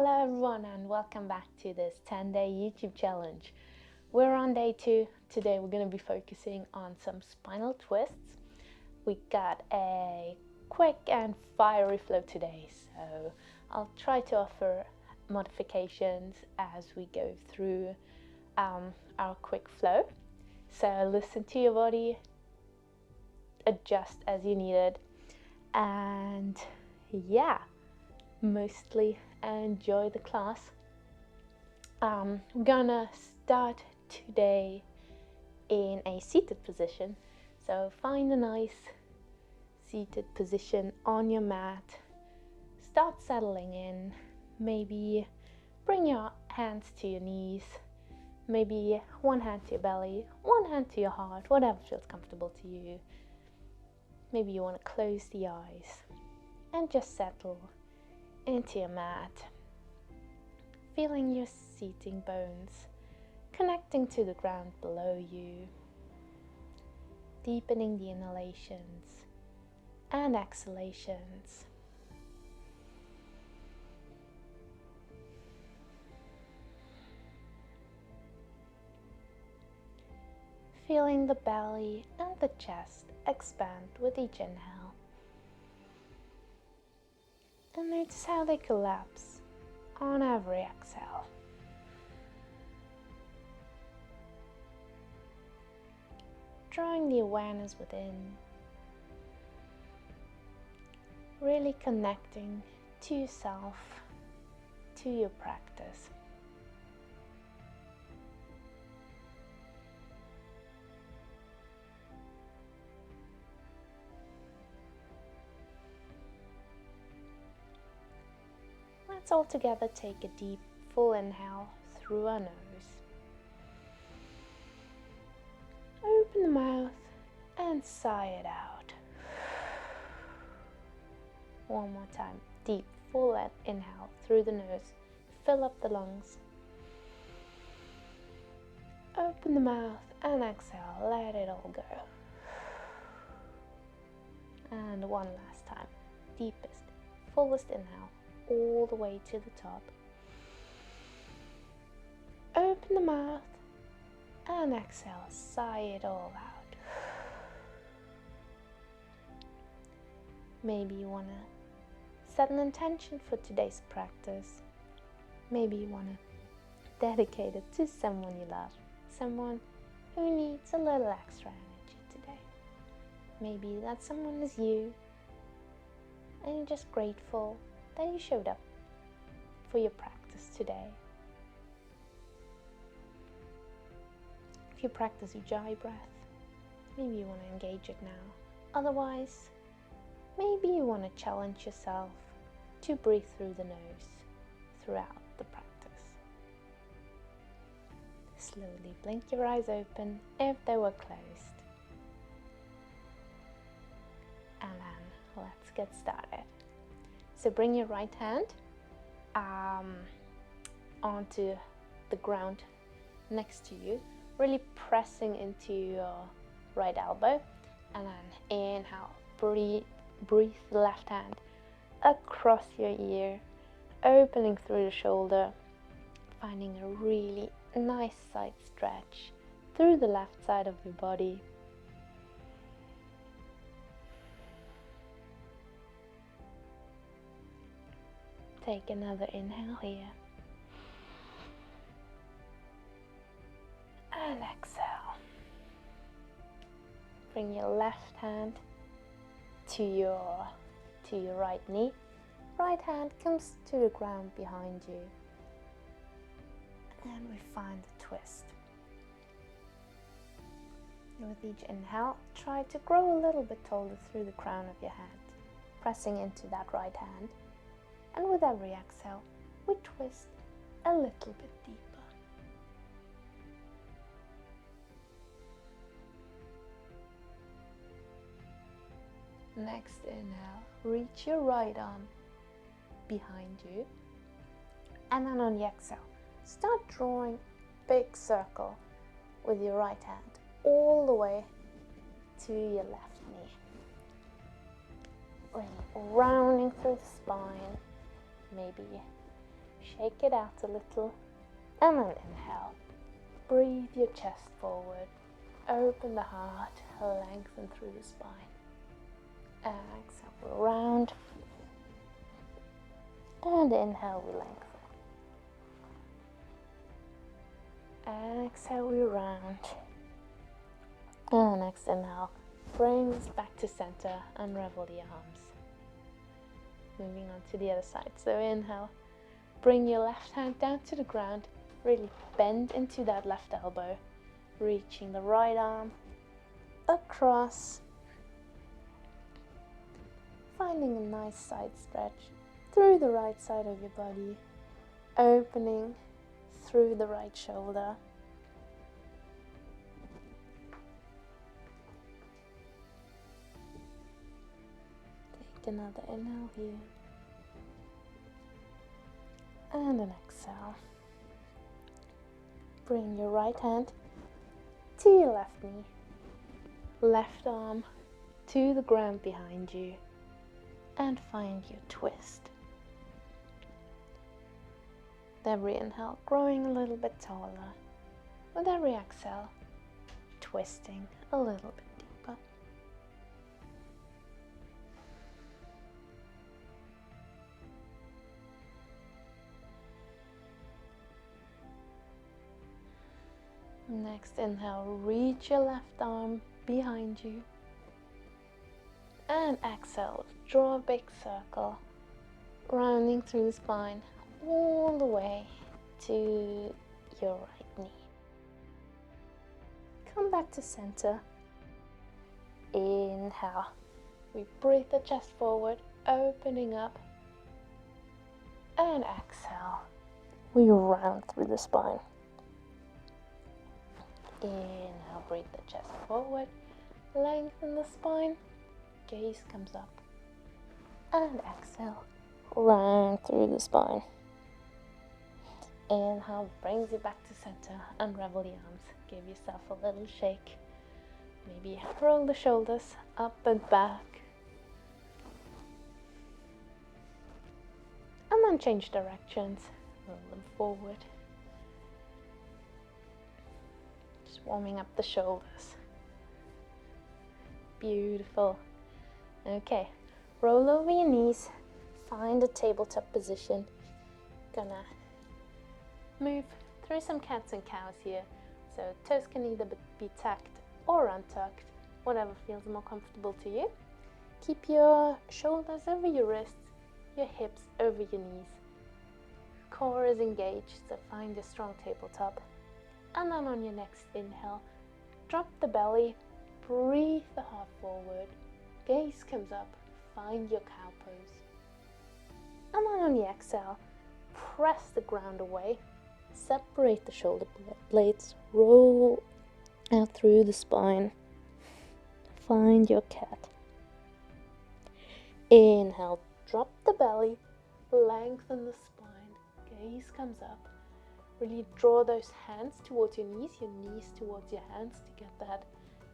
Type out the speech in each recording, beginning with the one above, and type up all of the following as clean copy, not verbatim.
Hello everyone and welcome back to this 10-day YouTube challenge. We're on day 2. Today we're going to be focusing on some spinal twists. We got a quick and fiery flow today, so I'll try to offer modifications as we go through our quick flow. So listen to your body, adjust as you need it, and yeah, mostly enjoy the class. I'm gonna start today in a seated position, so find a nice seated position on your mat. Start settling in. Maybe bring your hands to your knees, maybe one hand to your belly, one hand to your heart, whatever feels comfortable to you. Maybe you want to close the eyes and just settle into your mat, feeling your seating bones connecting to the ground below you, deepening the inhalations and exhalations. Feeling the belly and the chest expand with each inhale. And notice how they collapse on every exhale. Drawing the awareness within, really connecting to yourself, to your practice. Let's all together take a deep, full inhale through our nose. Open the mouth and sigh it out. One more time. Deep, full inhale through the nose. Fill up the lungs. Open the mouth and exhale. Let it all go. And one last time. Deepest, fullest inhale all the way to the top. Open the mouth and exhale, sigh it all out. Maybe you want to set an intention for today's practice. Maybe you want to dedicate it to someone you love, someone who needs a little extra energy today. Maybe that someone is you, and you're just grateful that you showed up for your practice today. If you practice Ujjayi breath, maybe you want to engage it now. Otherwise, maybe you want to challenge yourself to breathe through the nose throughout the practice. Slowly blink your eyes open if they were closed. And then let's get started. So bring your right hand onto the ground next to you, really pressing into your right elbow, and then inhale, breathe the left hand across your ear, opening through the shoulder, finding a really nice side stretch through the left side of your body. Take another inhale here. And exhale. Bring your left hand to your right knee. Right hand comes to the ground behind you. And we find a twist. With each inhale, try to grow a little bit taller through the crown of your head, pressing into that right hand. And with every exhale, we twist a little bit deeper. Next inhale, reach your right arm behind you. And then on the exhale, start drawing a big circle with your right hand all the way to your left knee. Really rounding through the spine, maybe shake it out a little, and then inhale. Breathe your chest forward, open the heart, lengthen through the spine. Exhale, round, and inhale, we lengthen. Exhale, we round, and next inhale, bring us back to center, unravel the arms. Moving on to the other side. So inhale, bring your left hand down to the ground, really bend into that left elbow, reaching the right arm across, finding a nice side stretch through the right side of your body, opening through the right shoulder. Take another inhale here, and an exhale. Bring your right hand to your left knee, left arm to the ground behind you, and find your twist. With every inhale, growing a little bit taller. With every exhale, twisting a little bit deeper. Next inhale, reach your left arm behind you. And exhale, draw a big circle, rounding through the spine all the way to your right knee. Come back to center. Inhale. We breathe the chest forward, opening up. And exhale. We round through the spine. Inhale, breathe the chest forward, lengthen the spine, gaze comes up. And exhale, round through the spine. Inhale, brings you back to center, unravel the arms, give yourself a little shake. Maybe roll the shoulders up and back. And then change directions, roll them forward. Just warming up the shoulders. Beautiful. Okay, roll over your knees, find a tabletop position. Gonna move through some cats and cows here. So toes can either be tucked or untucked, whatever feels more comfortable to you. Keep your shoulders over your wrists, your hips over your knees. Core is engaged, so find a strong tabletop. And then on your next inhale, drop the belly, breathe the heart forward, gaze comes up, find your cow pose. And then on the exhale, press the ground away, separate the shoulder blades, roll out through the spine, find your cat. Inhale, drop the belly, lengthen the spine, gaze comes up. Really draw those hands towards your knees towards your hands to get that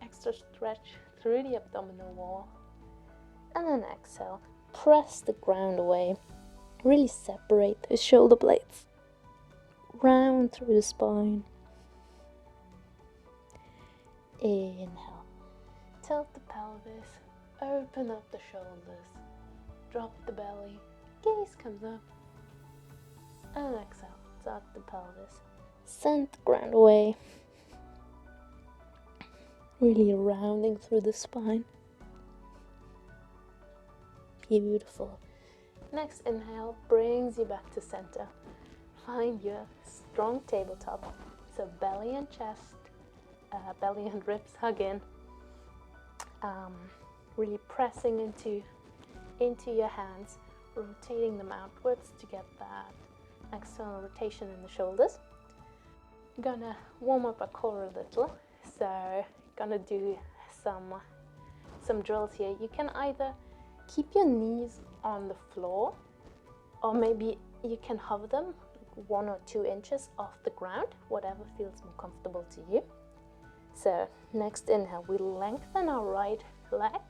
extra stretch through the abdominal wall. And then exhale, press the ground away. Really separate those shoulder blades. Round through the spine. Inhale, tilt the pelvis, open up the shoulders, drop the belly, gaze comes up. And exhale. Out the pelvis, send the ground away, really rounding through the spine. Beautiful. Next inhale brings you back to center. Find your strong tabletop, so belly and chest, belly and ribs hug in, really pressing into your hands, rotating them outwards to get that external rotation in the shoulders. I'm gonna warm up our core a little, so gonna do some drills here. You can either keep your knees on the floor, or maybe you can hover them like 1 or 2 inches off the ground, whatever feels more comfortable to you. So next inhale, we lengthen our right leg,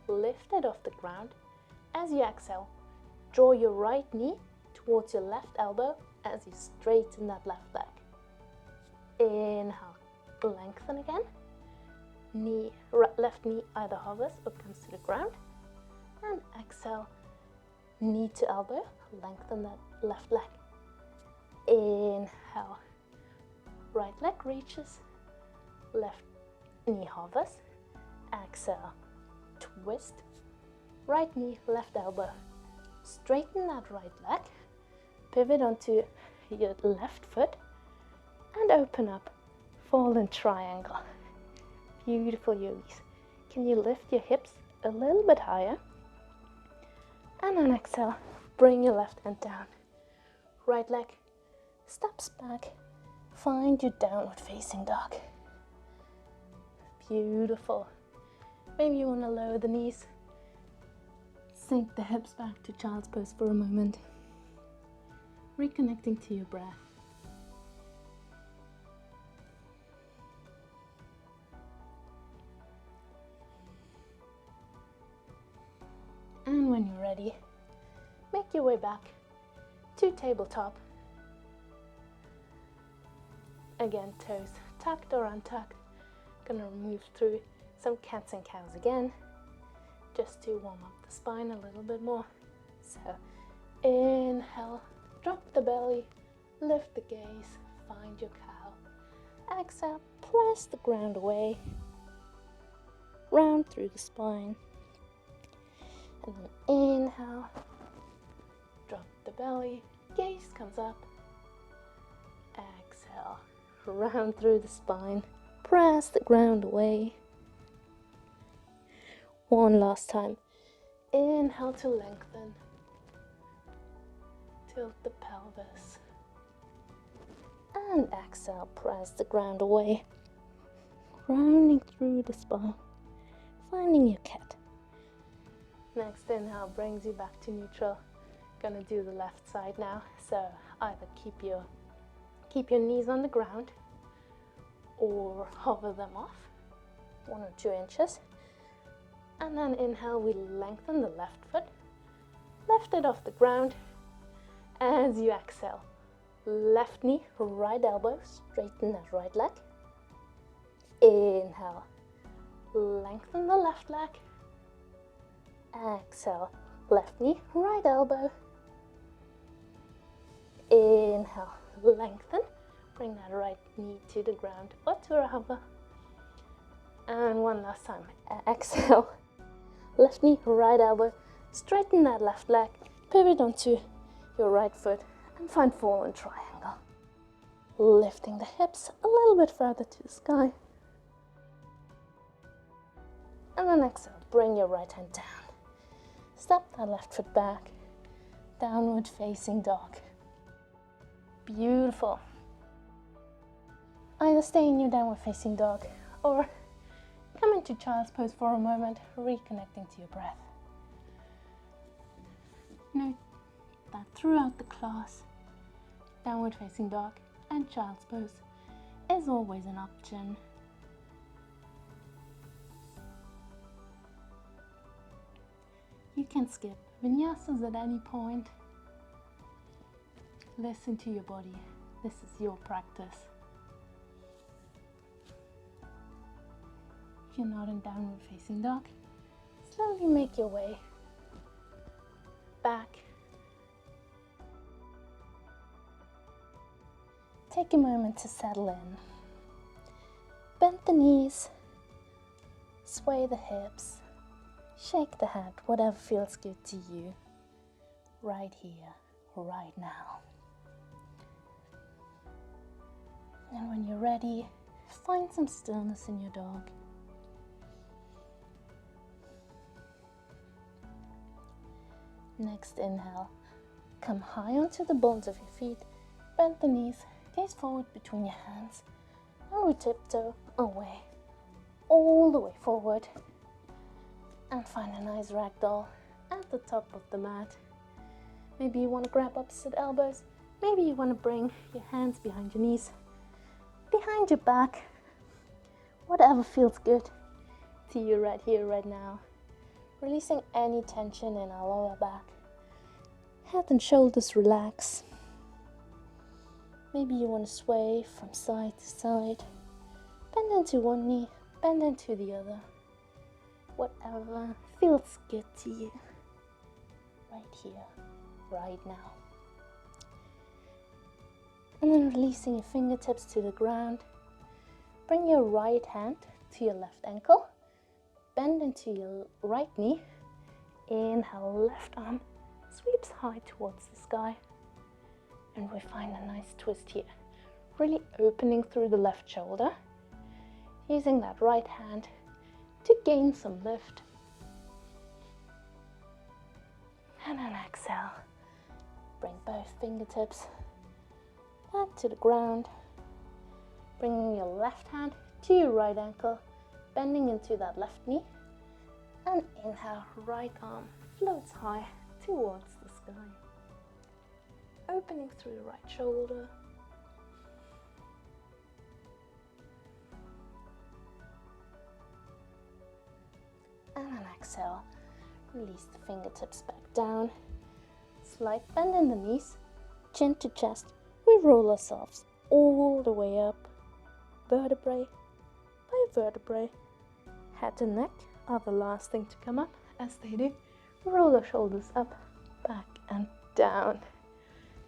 lift it off the ground. As you exhale, draw your right knee towards your left elbow as you straighten that left leg. Inhale, lengthen again. Left knee either hovers or comes to the ground. And exhale, knee to elbow, lengthen that left leg. Inhale, right leg reaches, left knee hovers. Exhale, twist, right knee, left elbow. Straighten that right leg, pivot onto your left foot, and open up, fallen triangle. Beautiful, yogis. Can you lift your hips a little bit higher? And on exhale, bring your left hand down. Right leg steps back. Find your downward facing dog. Beautiful. Maybe you want to lower the knees. Sink the hips back to child's pose for a moment. Reconnecting to your breath. And when you're ready, make your way back to tabletop. Again, toes tucked or untucked. Gonna move through some cats and cows again, just to warm up the spine a little bit more. So, inhale, drop the belly, lift the gaze, find your cow. Exhale, press the ground away, round through the spine. And then inhale, drop the belly, gaze comes up. Exhale, round through the spine, press the ground away. One last time. Inhale to lengthen. Tilt the pelvis. And exhale, press the ground away. Rounding through the spine, finding your cat. Next inhale brings you back to neutral. Gonna do the left side now. So either keep your knees on the ground or hover them off 1 or 2 inches. And then inhale, we lengthen the left foot, lift it off the ground. As you exhale, left knee, right elbow, straighten that right leg. Inhale, lengthen the left leg. Exhale, left knee, right elbow. Inhale, lengthen, bring that right knee to the ground or to a hover. And one last time, exhale, left knee, right elbow, straighten that left leg, pivot onto your right foot and find fallen triangle. Lifting the hips a little bit further to the sky. And then exhale, bring your right hand down. Step that left foot back, downward facing dog. Beautiful. Either stay in your downward facing dog or come into child's pose for a moment, reconnecting to your breath. Note that throughout the class, downward facing dog and child's pose is always an option. You can skip vinyasas at any point. Listen to your body. This is your practice. If you're not in downward facing dog, slowly make your way back. Take a moment to settle in. Bend the knees, sway the hips, shake the head, whatever feels good to you, right here, right now. And when you're ready, find some stillness in your dog. Next inhale, come high onto the bones of your feet, bend the knees, gaze forward between your hands, and we tiptoe away, all the way forward, and find a nice ragdoll at the top of the mat. Maybe you want to grab opposite elbows, maybe you want to bring your hands behind your knees, behind your back, whatever feels good to you right here, right now. Releasing any tension in our lower back. Head and shoulders relax. Maybe you want to sway from side to side. Bend into one knee, bend into the other. Whatever feels good to you. Right here, right now. And then releasing your fingertips to the ground. Bring your right hand to your left ankle. Bend into your right knee. Inhale, left arm sweeps high towards the sky. And we find a nice twist here. Really opening through the left shoulder. Using that right hand to gain some lift. And then exhale. Bring both fingertips back to the ground. Bringing your left hand to your right ankle. Bending into that left knee. And inhale, right arm floats high towards the sky. Opening through the right shoulder. And then exhale, release the fingertips back down. Slight bend in the knees, chin to chest. We roll ourselves all the way up, vertebrae by vertebrae. Head and neck are the last thing to come up. As they do, roll the shoulders up, back and down.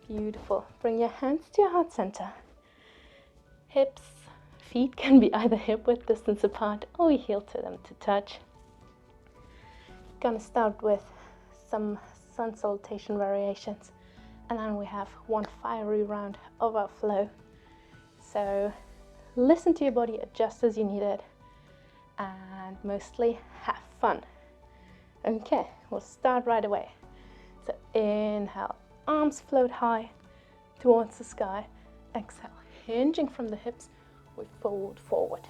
Beautiful. Bring your hands to your heart center. Hips, feet can be either hip width distance apart or we heel to them to touch. Gonna start with some sun salutation variations, and then we have one fiery round of our flow. So listen to your body, adjust as you need it, and mostly have fun. Okay, we'll start right away. So inhale, arms float high towards the sky. Exhale, hinging from the hips, we fold forward.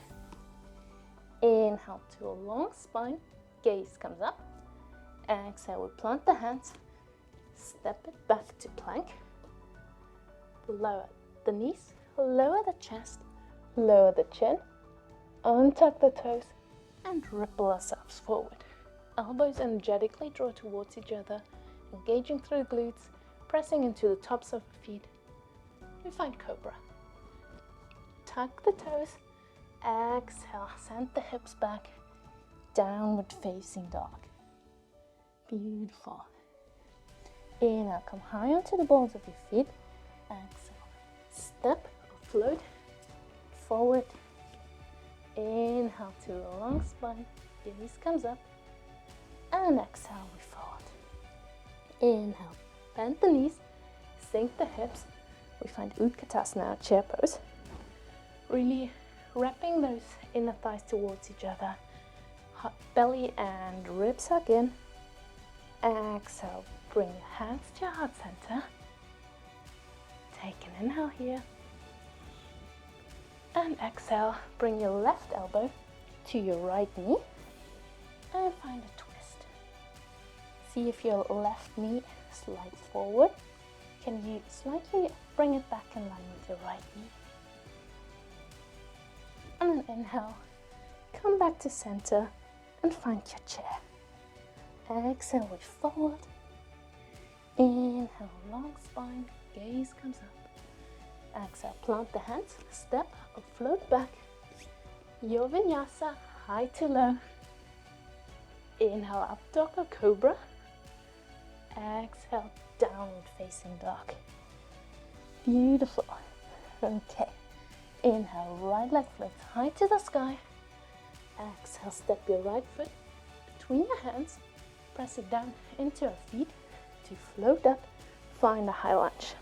Inhale to a long spine, gaze comes up. Exhale, we plant the hands, step it back to plank. Lower the knees, lower the chest, lower the chin, untuck the toes, and ripple ourselves forward. Elbows energetically draw towards each other, engaging through the glutes, pressing into the tops of the feet. We find cobra. Tuck the toes, exhale, send the hips back, downward facing dog. Beautiful. Inhale, come high onto the balls of your feet. Exhale, step or float forward. Inhale to a long spine, gaze comes up. And exhale, we fold. Inhale, bend the knees, sink the hips. We find Utkatasana, chair pose. Really wrapping those inner thighs towards each other. Belly and ribs hug in. Exhale, bring your hands to your heart center. Take an inhale here. And exhale, bring your left elbow to your right knee. And find a twist. See if your left knee slides forward. Can you slightly bring it back in line with your right knee? And then inhale, come back to center and find your chair. Exhale, we fold. Inhale, long spine, gaze comes up. Exhale, plant the hands, step or float back. Your vinyasa, high to low. Inhale, up dog or cobra. Exhale, downward facing dog. Beautiful. Okay. Inhale, right leg floats high to the sky. Exhale, step your right foot between your hands. Press it down into your feet to float up. Find a high lunge.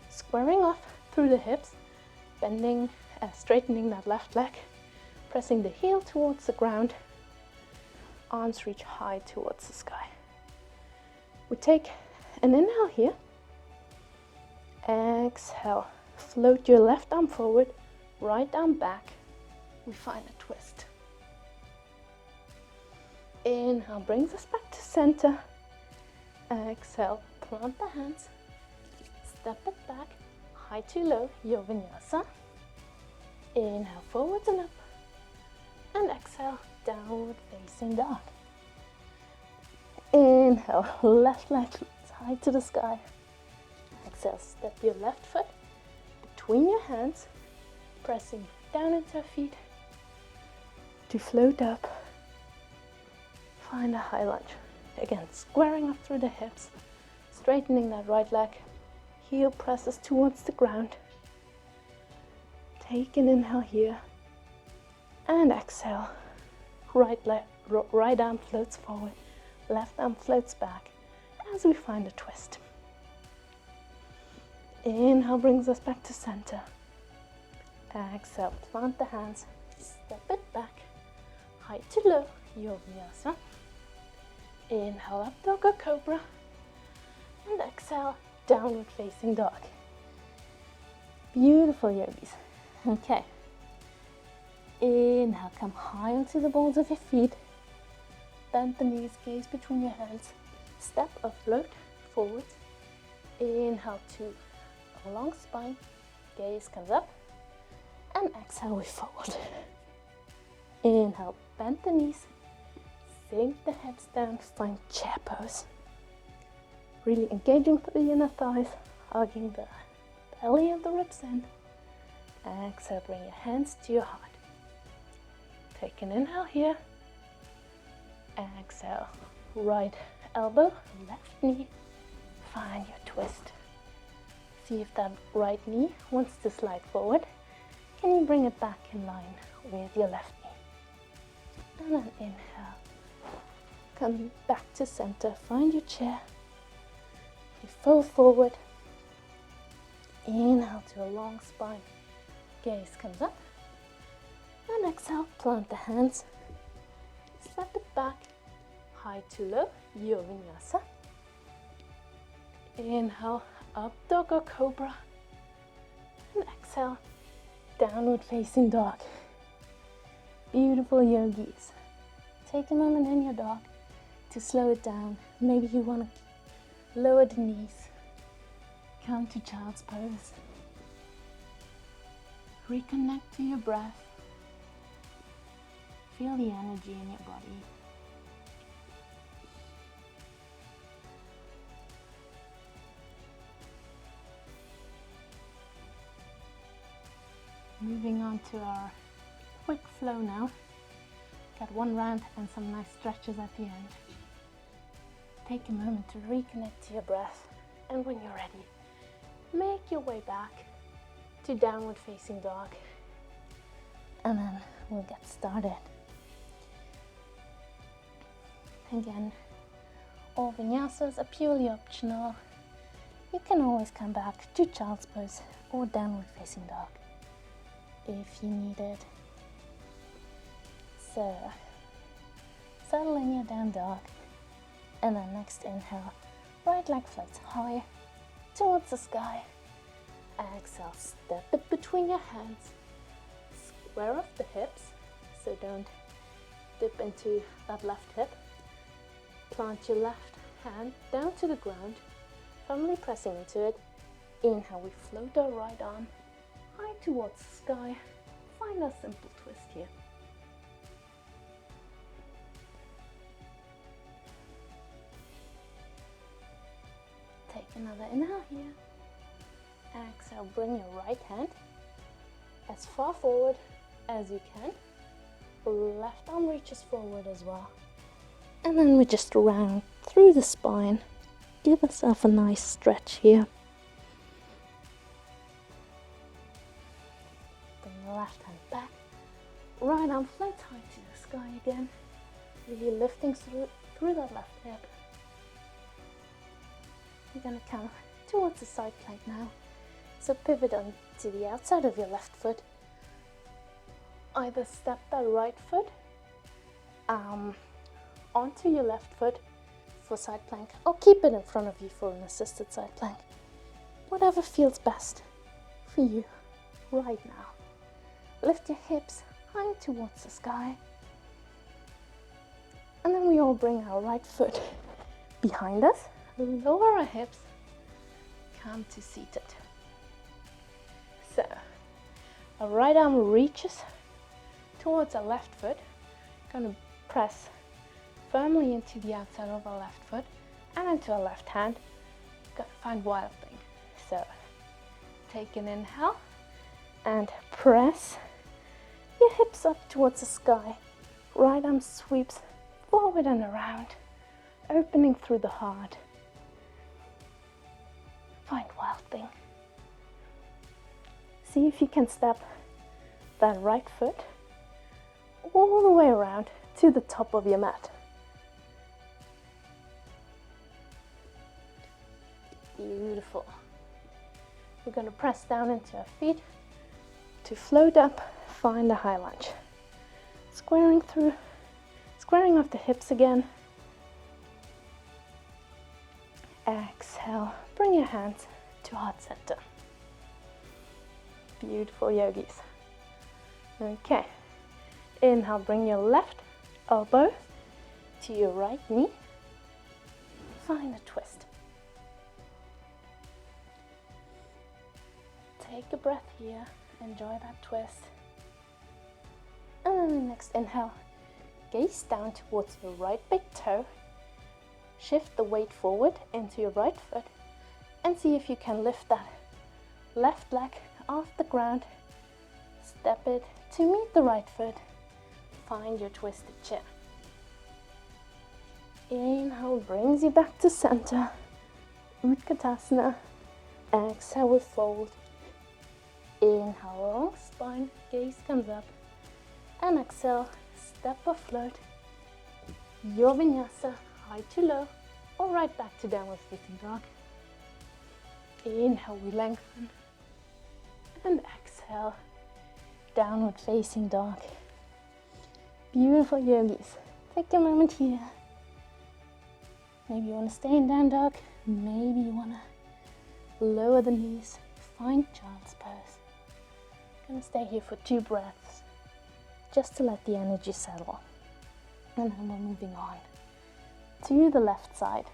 Squaring off through the hips, bending, straightening that left leg. Pressing the heel towards the ground. Arms reach high towards the sky. We take an inhale here. Exhale. Float your left arm forward, right arm back. We find a twist. Inhale brings us back to center. Exhale, plant the hands. Step it back, high to low, your vinyasa. Inhale, forwards and up. And exhale, downward facing dog. Inhale, left leg floats high to the sky. Exhale, step your left foot between your hands, pressing down into your feet to float up. Find a high lunge. Again, squaring up through the hips, straightening that right leg. Heel presses towards the ground. Take an inhale here. And exhale. Right arm floats forward. Left arm floats back as we find a twist. Inhale brings us back to center. Exhale, plant the hands, step it back, high to low, your Vinyasa. Inhale, up dog or cobra. And exhale, downward facing dog. Beautiful, yogis. Okay. Inhale, come high onto the balls of your feet. Bend the knees, gaze between your hands. Step or float forward. Inhale to a long spine. Gaze comes up. And exhale, we fold. Inhale, bend the knees. Sink the hips down, find chair pose. Really engaging through the inner thighs, hugging the belly and the ribs in. Exhale, bring your hands to your heart. Take an inhale here. Exhale, right elbow, left knee. Find your twist. See if that right knee wants to slide forward. Can you bring it back in line with your left knee? And then inhale. Come back to center. Find your chair. You fold forward. Inhale to a long spine. Gaze comes up. And exhale, plant the hands. Step it back. High to low, your Vinyasa. Inhale, up dog or cobra. And exhale, downward facing dog. Beautiful, yogis. Take a moment in your dog to slow it down. Maybe you want to lower the knees. Come to child's pose. Reconnect to your breath. Feel the energy in your body. Moving on to our quick flow now. Got one round and some nice stretches at the end. Take a moment to reconnect to your breath, and when you're ready, make your way back to downward facing dog, and then we'll get started. Again, all Vinyasas are purely optional. You can always come back to child's pose or downward facing dog if you need it. So, settle in your down dog, and then next inhale, right leg floats high towards the sky. Exhale, step it between your hands. Square off the hips, so don't dip into that left hip. Plant your left hand down to the ground, firmly pressing into it. Inhale, we float our right arm high towards the sky. Find a simple twist here. Take another inhale here. Exhale, bring your right hand as far forward as you can. Left arm reaches forward as well. And then we just round through the spine. Give yourself a nice stretch here. Bring the left hand back. Right arm floats high to the sky again. Really lifting through that left hip. You're going to come towards the side plank now. So pivot on to the outside of your left foot. Either step that right foot onto your left foot for side plank, or keep it in front of you for an assisted side plank. Whatever feels best for you right now. Lift your hips high towards the sky. And then we all bring our right foot behind us. Lower our hips. Come to seated. So, our right arm reaches towards our left foot. Going to press firmly into the outside of our left foot and into our left hand. Find wild thing. So take an inhale and press your hips up towards the sky. Right arm sweeps forward and around, opening through the heart. Find wild thing. See if you can step that right foot all the way around to the top of your mat. Beautiful. We're going to press down into our feet to float up, find a high lunge. Squaring off the hips again. Exhale, bring your hands to heart center. Beautiful, yogis. Okay, inhale, bring your left elbow to your right knee. Find a twist. Take a breath here, enjoy that twist. And then the next inhale, gaze down towards your right big toe. Shift the weight forward into your right foot and see if you can lift that left leg off the ground. Step it to meet the right foot. Find your twisted chin. Inhale brings you back to center. Utkatasana. Exhale, we fold. Inhale, long spine, gaze comes up. And exhale, step or float. Your vinyasa, high to low, or right back to downward facing dog. Inhale, we lengthen. And exhale, downward facing dog. Beautiful, yogis. Take a moment here. Maybe you want to stay in down dog. Maybe you want to lower the knees. Find child's pose. I'm going to stay here for 2 breaths, just to let the energy settle. And then we're moving on to the left side.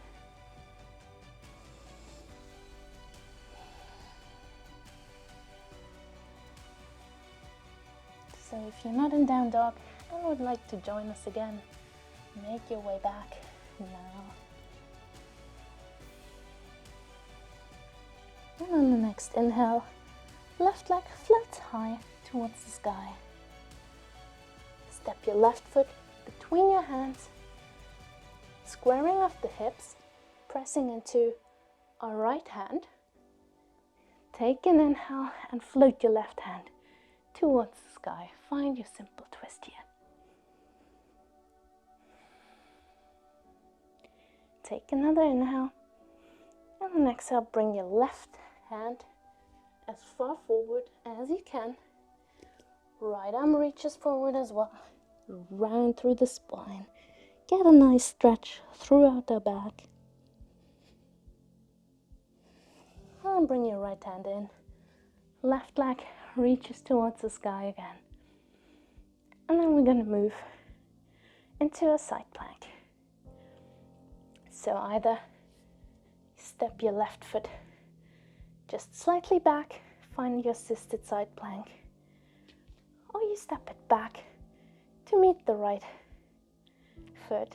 So if you're not in down dog and would like to join us again, make your way back now. And on the next inhale, left leg floats high towards the sky. Step your left foot between your hands, squaring off the hips, pressing into our right hand. Take an inhale and float your left hand towards the sky. Find your simple twist here. Take another inhale, and on exhale, bring your left hand as far forward as you can. Right arm reaches forward as well. Round through the spine. Get a nice stretch throughout the back. And bring your right hand in. Left leg reaches towards the sky again. And then we're going to move into a side plank. So either step your left foot just slightly back, find your assisted side plank, or you step it back to meet the right foot.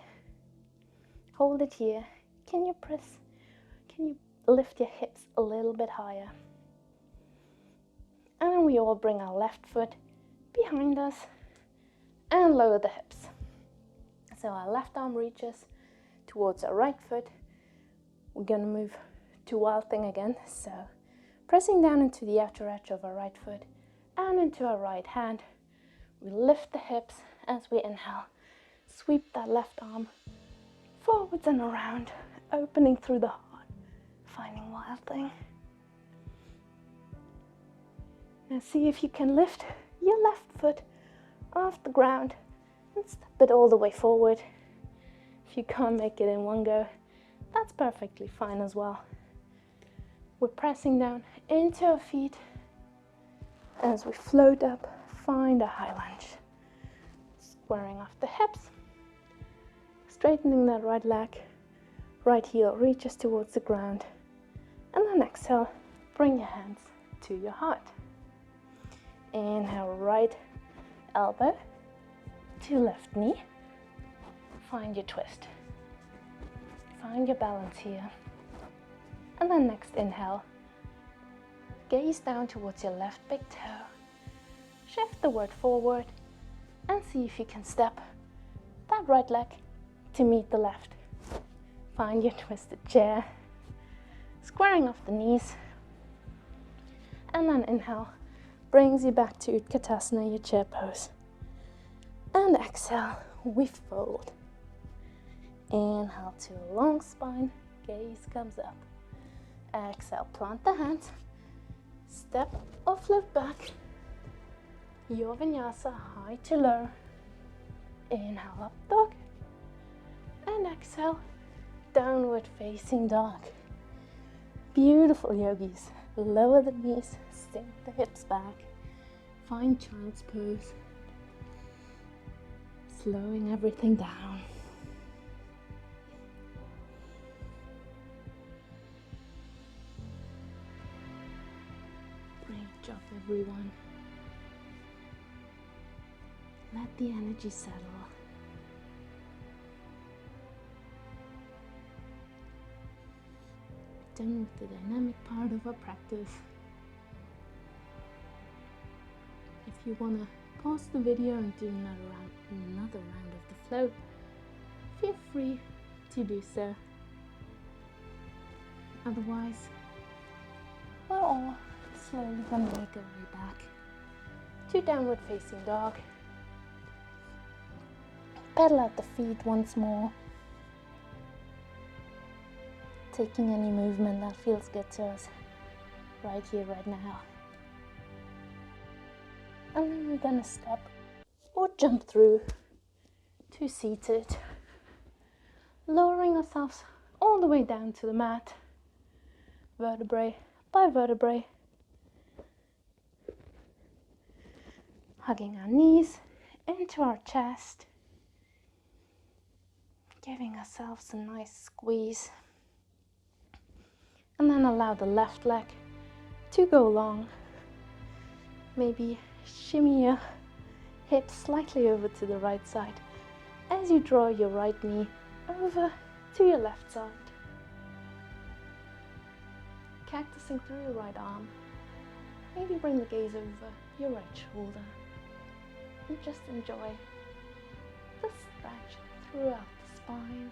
Hold it here. Can you lift your hips a little bit higher? And then we all bring our left foot behind us and lower the hips. So our left arm reaches towards our right foot. We're going to move to wild thing again. So pressing down into the outer edge of our right foot and into our right hand. We lift the hips as we inhale. Sweep that left arm forwards and around, opening through the heart, finding wild thing. Now see if you can lift your left foot off the ground and step it all the way forward. If you can't make it in one go, that's perfectly fine as well. We're pressing down into our feet as we float up, find a high lunge. Squaring off the hips, straightening that right leg, right heel reaches towards the ground, and then exhale, bring your hands to your heart. Inhale, right elbow to left knee. Find your twist. Find your balance here. And then next inhale, gaze down towards your left big toe. Shift the weight forward and see if you can step that right leg to meet the left. Find your twisted chair, squaring off the knees. And then inhale, brings you back to Utkatasana, your chair pose. And exhale, we fold. Inhale to a long spine, gaze comes up. Exhale, plant the hands, step or float back. Your vinyasa, high to low. Inhale, up dog. And exhale, downward facing dog. Beautiful yogis. Lower the knees, sink the hips back. Find child's pose. Slowing everything down. Great job, everyone. Let the energy settle. Done with the dynamic part of our practice. If you want to pause the video and do another round of the flow, feel free to do so. Otherwise, we're all slowly going to make our way back to downward facing dog. Pedal out the feet once more, taking any movement that feels good to us right here, right now. And then we're gonna step or jump through to seated, lowering ourselves all the way down to the mat, vertebrae by vertebrae, hugging our knees into our chest, giving ourselves a nice squeeze. And then allow the left leg to go long. Maybe shimmy your hips slightly over to the right side as you draw your right knee over to your left side. Cactusing through your right arm. Maybe bring the gaze over your right shoulder. And just enjoy the stretch throughout the spine.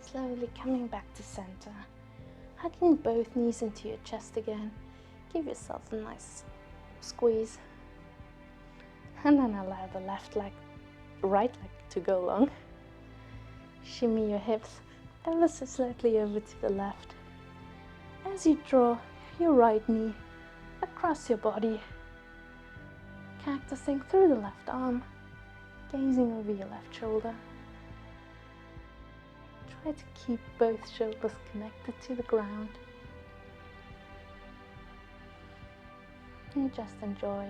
Slowly coming back to center, hugging both knees into your chest again. Give yourself a nice squeeze. And then allow the right leg to go long. Shimmy your hips ever so slightly over to the left as you draw your right knee across your body. Cactusing through the left arm, gazing over your left shoulder. Try to keep both shoulders connected to the ground. And just enjoy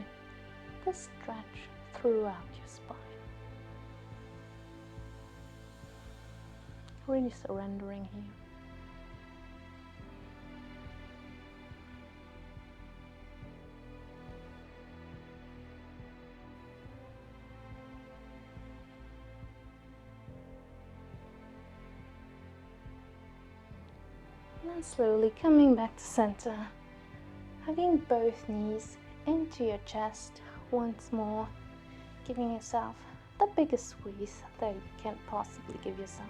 the stretch throughout your spine. Really surrendering here. And slowly coming back to center, hugging both knees into your chest once more, giving yourself the biggest squeeze that you can possibly give yourself.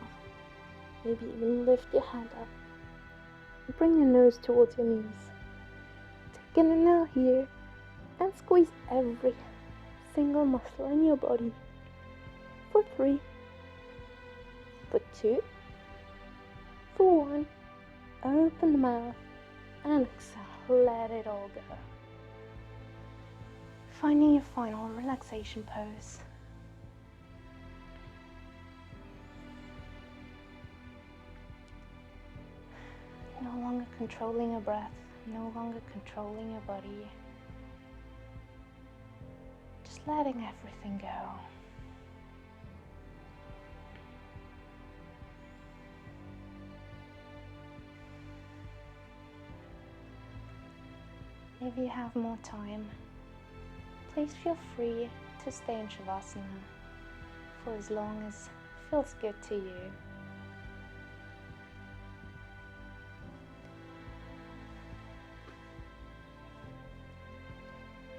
Maybe even lift your hand up and bring your nose towards your knees. Take an inhale here and squeeze every single muscle in your body for 3, for 2, for 1. Open the mouth and exhale, let it all go. Finding your final relaxation pose. No longer controlling your breath, no longer controlling your body. Just letting everything go. if you have more time, please feel free to stay in Shavasana for as long as feels good to you.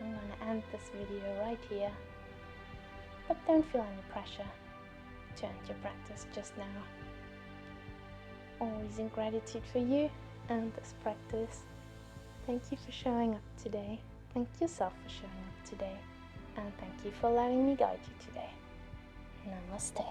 I'm going to end this video right here, but don't feel any pressure to end your practice just now. Always in gratitude for you and this practice. Thank you for showing up today. Thank yourself for showing up today. And thank you for letting me guide you today. Namaste.